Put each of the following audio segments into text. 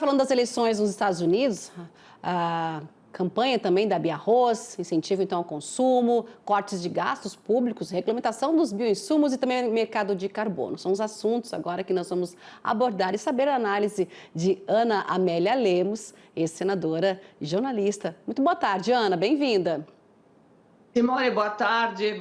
falando das eleições nos Estados Unidos, a campanha também da Bia Arroz, incentivo então ao consumo, cortes de gastos públicos, regulamentação dos bioinsumos e também mercado de carbono. São os assuntos agora que nós vamos abordar e saber a análise de Ana Amélia Lemos, ex-senadora e jornalista. Muito boa tarde, Ana, bem-vinda. Simone, boa tarde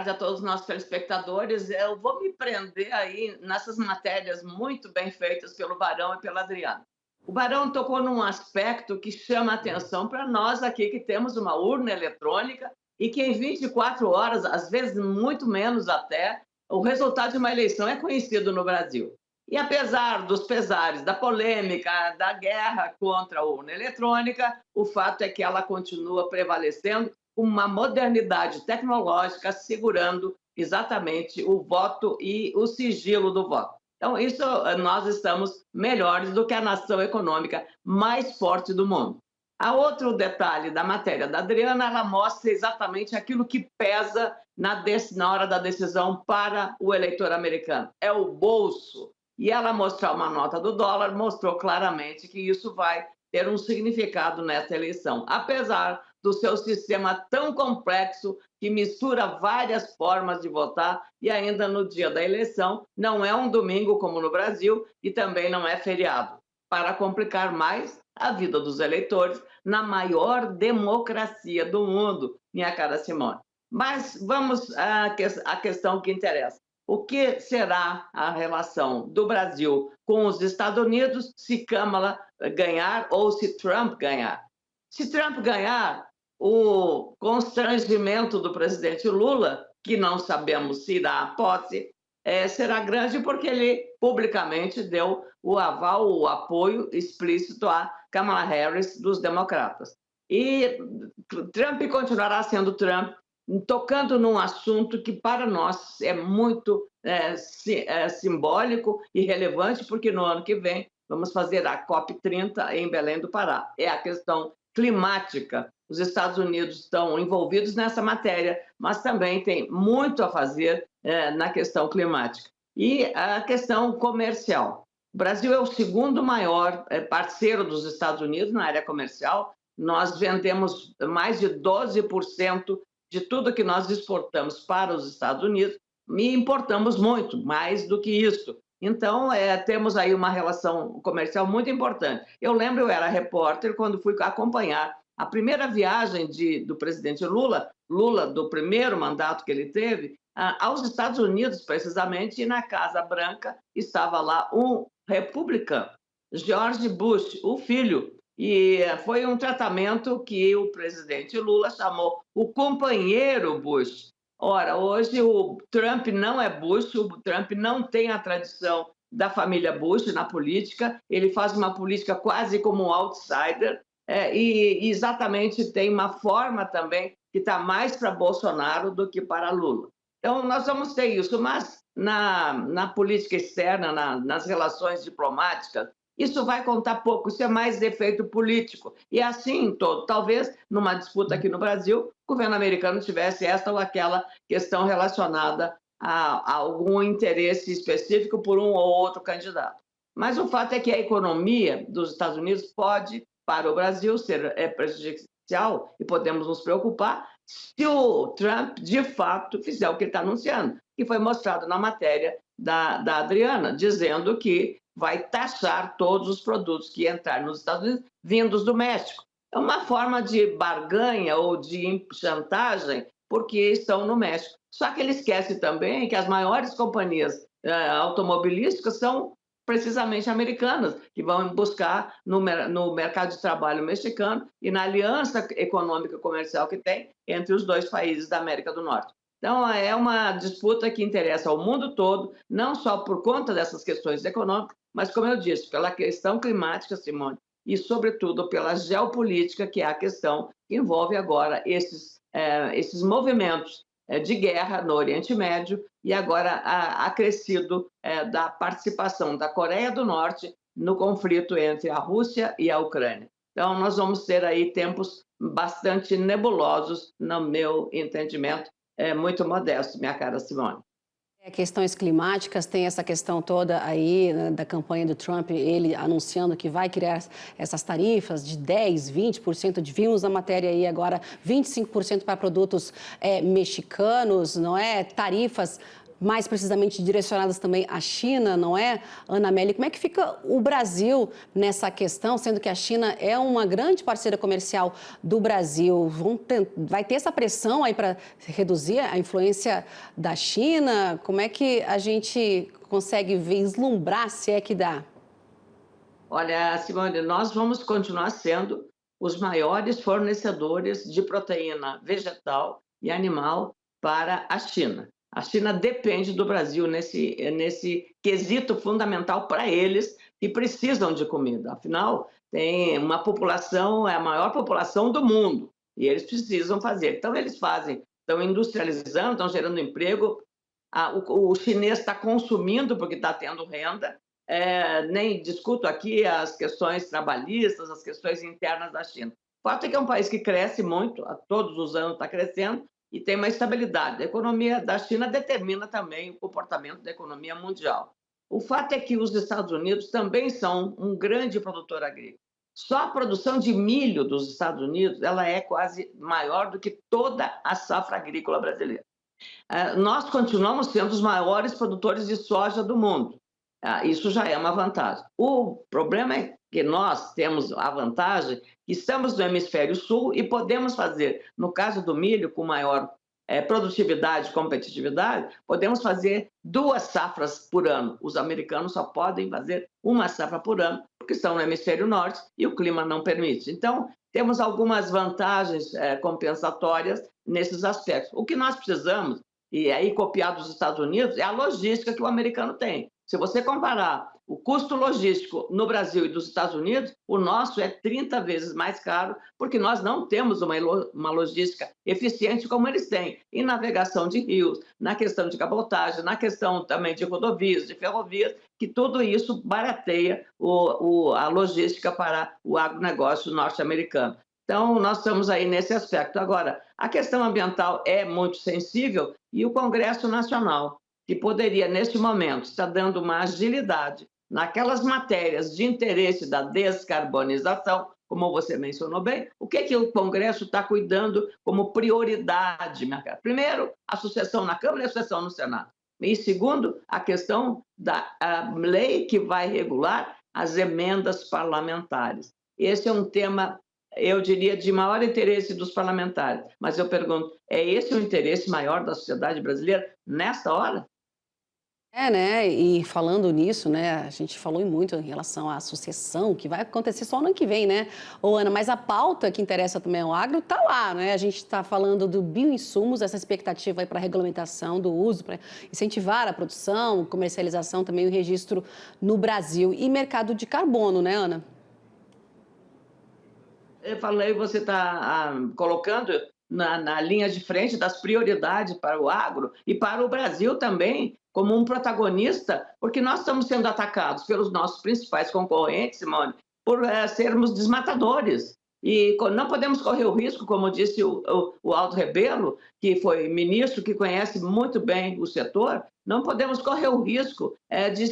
a todos os nossos telespectadores. Eu vou me prender aí nessas matérias muito bem feitas pelo Barão e pela Adriana. O Barão tocou num aspecto que chama a atenção para nós aqui que temos uma urna eletrônica e que em 24 horas, às vezes muito menos até, o resultado de uma eleição é conhecido no Brasil. E apesar dos pesares, da polêmica, da guerra contra a urna eletrônica, o fato é que ela continua prevalecendo com uma modernidade tecnológica segurando exatamente o voto e o sigilo do voto. Então, isso nós estamos melhores do que a nação econômica mais forte do mundo. A outro detalhe da matéria da Adriana, ela mostra exatamente aquilo que pesa na hora da decisão para o eleitor americano. É o bolso. E ela mostrar uma nota do dólar mostrou claramente que isso vai ter um significado nessa eleição, apesar do seu sistema tão complexo que mistura várias formas de votar e ainda no dia da eleição não é um domingo como no Brasil e também não é feriado, para complicar mais a vida dos eleitores na maior democracia do mundo, minha cara Simone. Mas vamos à questão que interessa. O que será a relação do Brasil com os Estados Unidos se Kamala ganhar ou se Trump ganhar? Se Trump ganhar, o constrangimento do presidente Lula, que não sabemos se irá à posse, será grande porque ele publicamente deu o aval, o apoio explícito a Kamala Harris dos democratas. E Trump continuará sendo Trump, tocando num assunto que para nós é muito simbólico e relevante, porque no ano que vem vamos fazer a COP30 em Belém do Pará. É a questão climática. Os Estados Unidos estão envolvidos nessa matéria, mas também tem muito a fazer na questão climática. E a questão comercial. O Brasil é o segundo maior parceiro dos Estados Unidos na área comercial. Nós vendemos mais de 12% de tudo que nós exportamos para os Estados Unidos e importamos muito, mais do que isso. Então, temos aí uma relação comercial muito importante. Eu lembro, eu era repórter quando fui acompanhar a primeira viagem do presidente Lula, do primeiro mandato que ele teve, aos Estados Unidos, precisamente, e na Casa Branca estava lá um republicano, George Bush, o filho. E foi um tratamento que o presidente Lula chamou o companheiro Bush. Ora, hoje o Trump não é Bush, o Trump não tem a tradição da família Bush na política, ele faz uma política quase como um outsider, e exatamente tem uma forma também que está mais para Bolsonaro do que para Lula. Então, nós vamos ter isso, mas na política externa, nas relações diplomáticas, isso vai contar pouco, isso é mais efeito político. E assim, talvez, numa disputa aqui no Brasil, o governo americano tivesse esta ou aquela questão relacionada a algum interesse específico por um ou outro candidato. Mas o fato é que a economia dos Estados Unidos pode, para o Brasil, ser prejudicial e podemos nos preocupar se o Trump, de fato, fizer o que ele está anunciando, que foi mostrado na matéria da Adriana, dizendo que vai taxar todos os produtos que entrarem nos Estados Unidos vindos do México. É uma forma de barganha ou de chantagem, porque estão no México. Só que ele esquece também que as maiores companhias automobilísticas são precisamente americanas, que vão buscar no mercado de trabalho mexicano e na aliança econômica e comercial que tem entre os dois países da América do Norte. Então, é uma disputa que interessa ao mundo todo, não só por conta dessas questões econômicas, mas, como eu disse, pela questão climática, Simone, e, sobretudo, pela geopolítica, que é a questão que envolve agora esses movimentos de guerra no Oriente Médio e agora acrescido da participação da Coreia do Norte no conflito entre a Rússia e a Ucrânia. Então, nós vamos ter aí tempos bastante nebulosos, no meu entendimento, muito modesto, minha cara Simone. Questões climáticas, tem essa questão toda aí, né, da campanha do Trump, ele anunciando que vai criar essas tarifas de 10, 20%, vimos na matéria aí agora 25% para produtos mexicanos, não é? Tarifas mais precisamente direcionadas também à China, não é, Ana Amélia? Como é que fica o Brasil nessa questão, sendo que a China é uma grande parceira comercial do Brasil? Vai ter essa pressão aí para reduzir a influência da China? Como é que a gente consegue vislumbrar, se é que dá? Olha, Simone, nós vamos continuar sendo os maiores fornecedores de proteína vegetal e animal para a China. A China depende do Brasil nesse quesito fundamental para eles que precisam de comida. Afinal, tem uma população, é a maior população do mundo, e eles precisam fazer. Então, eles fazem, estão industrializando, estão gerando emprego, o chinês está consumindo porque está tendo renda. Nem discuto aqui as questões trabalhistas, as questões internas da China. O fato é que é um país que cresce muito, a todos os anos está crescendo, e tem uma estabilidade. A economia da China determina também o comportamento da economia mundial. O fato é que os Estados Unidos também são um grande produtor agrícola. Só a produção de milho dos Estados Unidos ela é quase maior do que toda a safra agrícola brasileira. Nós continuamos sendo os maiores produtores de soja do mundo. Isso já é uma vantagem. O problema é que nós temos a vantagem que estamos no hemisfério sul e podemos fazer, no caso do milho, com maior produtividade e competitividade, podemos fazer 2 safras por ano. Os americanos só podem fazer uma safra por ano, porque estão no hemisfério norte e o clima não permite. Então, temos algumas vantagens compensatórias nesses aspectos. O que nós precisamos, e aí copiado dos Estados Unidos, é a logística que o americano tem. Se você comparar o custo logístico no Brasil e dos Estados Unidos, o nosso é 30 vezes mais caro, porque nós não temos uma logística eficiente como eles têm, em navegação de rios, na questão de cabotagem, na questão também de rodovias, de ferrovias, que tudo isso barateia a logística para o agronegócio norte-americano. Então, nós estamos aí nesse aspecto. Agora, a questão ambiental é muito sensível e o Congresso Nacional, que poderia, neste momento, estar dando uma agilidade naquelas matérias de interesse da descarbonização, como você mencionou bem, o que o Congresso está cuidando como prioridade, minha cara? Primeiro, a sucessão na Câmara e a sucessão no Senado. E segundo, a questão da lei que vai regular as emendas parlamentares. Esse é um tema, eu diria, de maior interesse dos parlamentares. Mas eu pergunto, é esse o interesse maior da sociedade brasileira nesta hora? Né? E falando nisso, né? A gente falou muito em relação à sucessão, que vai acontecer só no ano que vem, né? Ô, Ana, mas a pauta que interessa também ao agro está lá, né? A gente está falando do bioinsumos, essa expectativa aí para a regulamentação do uso, para incentivar a produção, comercialização, também o registro no Brasil e mercado de carbono, né, Ana? Eu falei, você está colocando na linha de frente das prioridades para o agro e para o Brasil também, como um protagonista, porque nós estamos sendo atacados pelos nossos principais concorrentes, Simone, por sermos desmatadores. E não podemos correr o risco, como disse o Aldo Rebelo, que foi ministro, que conhece muito bem o setor, não podemos correr o risco de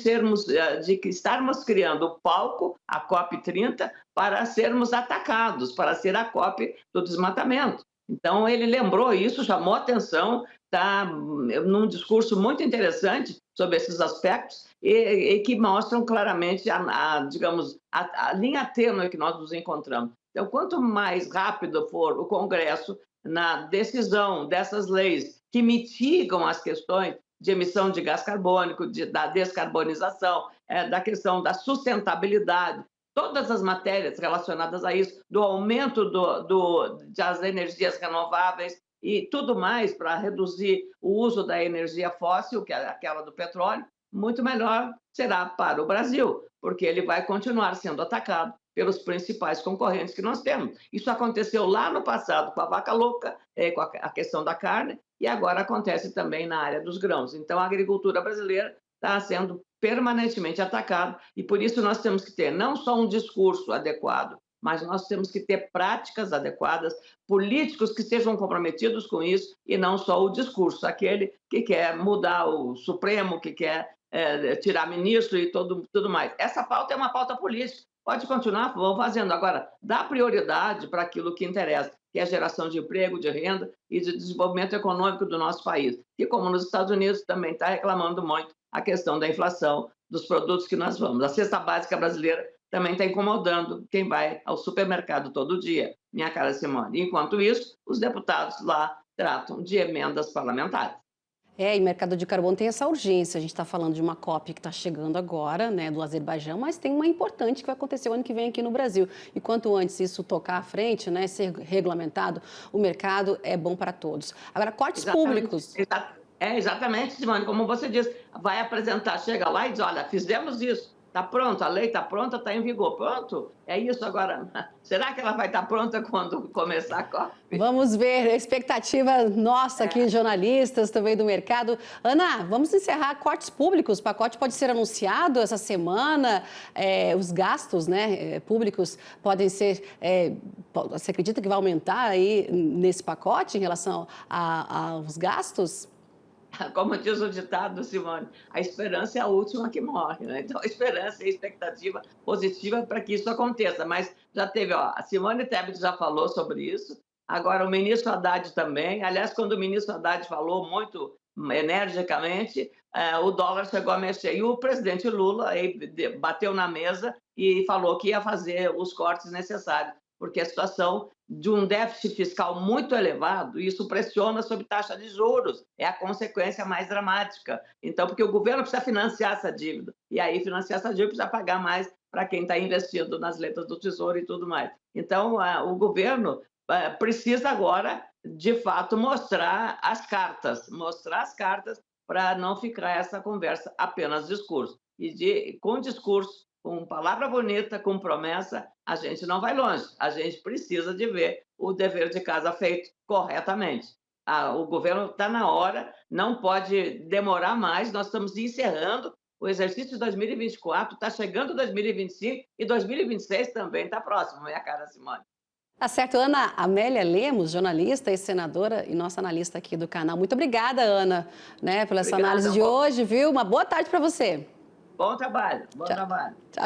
estarmos criando o palco, a COP30, para sermos atacados, para ser a COP do desmatamento. Então, ele lembrou isso, chamou atenção, está num discurso muito interessante sobre esses aspectos e que mostram claramente, digamos, a linha tênue que nós nos encontramos. Então, quanto mais rápido for o Congresso na decisão dessas leis que mitigam as questões de emissão de gás carbônico, da descarbonização, da questão da sustentabilidade, todas as matérias relacionadas a isso, do aumento das energias renováveis e tudo mais para reduzir o uso da energia fóssil, que é aquela do petróleo, muito melhor será para o Brasil, porque ele vai continuar sendo atacado pelos principais concorrentes que nós temos. Isso aconteceu lá no passado com a vaca louca, com a questão da carne, e agora acontece também na área dos grãos. Então, a agricultura brasileira está sendo permanentemente atacada e por isso nós temos que ter não só um discurso adequado mas nós temos que ter práticas adequadas, políticos que sejam comprometidos com isso e não só o discurso, aquele que quer mudar o Supremo, que quer tirar ministro e tudo mais. Essa pauta é uma pauta política, pode continuar fazendo. Agora, dá prioridade para aquilo que interessa, que é a geração de emprego, de renda e de desenvolvimento econômico do nosso país. E como nos Estados Unidos também está reclamando muito a questão da inflação dos produtos que nós vamos. A cesta básica brasileira também está incomodando quem vai ao supermercado todo dia, minha cara Simone. Enquanto isso, os deputados lá tratam de emendas parlamentares. E mercado de carbono tem essa urgência. A gente está falando de uma COP que está chegando agora, né, do Azerbaijão, mas tem uma importante que vai acontecer o ano que vem aqui no Brasil. E quanto antes isso tocar à frente, né, ser regulamentado, o mercado é bom para todos. Agora, cortes públicos. Exatamente, Simone, como você disse, vai apresentar, chega lá e diz, olha, fizemos isso, está pronto, a lei está pronta, está em vigor, pronto, é isso agora. Será que ela vai estar pronta quando começar a COP? Vamos ver, a expectativa nossa aqui, jornalistas, também do mercado. Ana, vamos encerrar cortes públicos, o pacote pode ser anunciado essa semana, os gastos, né, públicos podem ser, você acredita que vai aumentar aí nesse pacote em relação aos gastos? Como diz o ditado, Simone, a esperança é a última que morre, né? Então, a esperança e a expectativa positiva para que isso aconteça. Mas já teve, a Simone Tebet já falou sobre isso, agora o ministro Haddad também. Aliás, quando o ministro Haddad falou muito energicamente, o dólar chegou a mexer. E o presidente Lula bateu na mesa e falou que ia fazer os cortes necessários, porque a situação de um déficit fiscal muito elevado, isso pressiona sobre taxa de juros, é a consequência mais dramática. Então, porque o governo precisa financiar essa dívida, e aí financiar essa dívida precisa pagar mais para quem está investindo nas letras do Tesouro e tudo mais. Então, o governo precisa agora, de fato, mostrar as cartas para não ficar essa conversa apenas discurso. E com discurso, com palavra bonita, com promessa, a gente não vai longe. A gente precisa de ver o dever de casa feito corretamente. O governo está na hora, não pode demorar mais. Nós estamos encerrando o exercício de 2024, está chegando 2025 e 2026 também está próximo, minha cara Simone. Tá certo, Ana Amélia Lemos, jornalista e senadora e nossa analista aqui do canal. Muito obrigada, Ana, né, pela essa análise de hoje, viu? Uma boa tarde para você. Bom trabalho, bom trabalho. Tchau.